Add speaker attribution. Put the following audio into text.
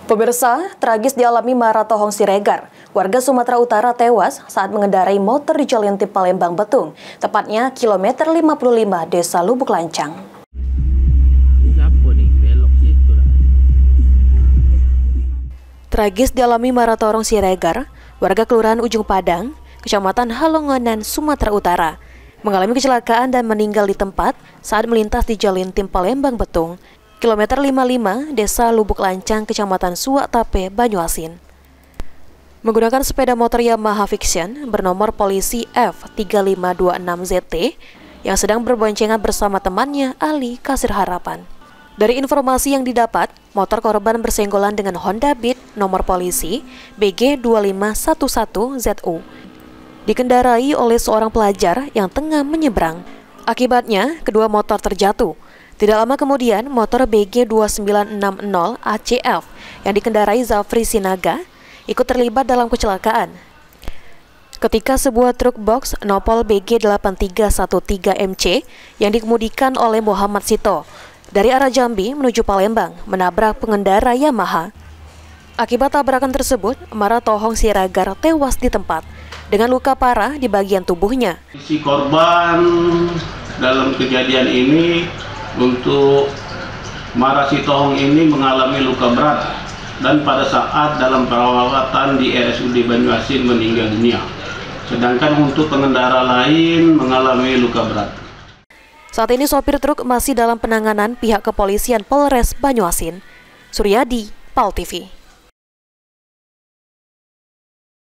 Speaker 1: Pemirsa, tragis dialami Mara Tohong Siregar. Warga Sumatera Utara tewas saat mengendarai motor di Jalan Tip Palembang Betung, tepatnya kilometer 55 Desa Lubuk Lancang. Tragis dialami Mara Tohong Siregar, warga Kelurahan Ujung Padang, Kecamatan Halongonan, Sumatera Utara, mengalami kecelakaan dan meninggal di tempat saat melintas di Jalan Tip Palembang Betung, kilometer 55, Desa Lubuk Lancang, Kecamatan Suak Tape, Banyuasin. Menggunakan sepeda motor Yamaha Vixion bernomor polisi F3526ZT yang sedang berboncengan bersama temannya Ali Kasir Harapan. Dari informasi yang didapat, motor korban bersenggolan dengan Honda Beat nomor polisi BG2511ZU dikendarai oleh seorang pelajar yang tengah menyeberang. Akibatnya, kedua motor terjatuh. Tidak lama kemudian, motor BG2960ACF yang dikendarai Zafri Sinaga ikut terlibat dalam kecelakaan. Ketika sebuah truk box nopol BG8313MC yang dikemudikan oleh Muhammad Sito dari arah Jambi menuju Palembang menabrak pengendara Yamaha. Akibat tabrakan tersebut, Mara Tohong Siregar tewas di tempat dengan luka parah di bagian tubuhnya.
Speaker 2: Si korban dalam kejadian ini, untuk Mara Tohong ini mengalami luka berat dan pada saat dalam perawatan di RSUD Banyuasin meninggal dunia. Sedangkan untuk pengendara lain mengalami luka berat.
Speaker 1: Saat ini sopir truk masih dalam penanganan pihak kepolisian Polres Banyuasin. Suryadi, PAL TV.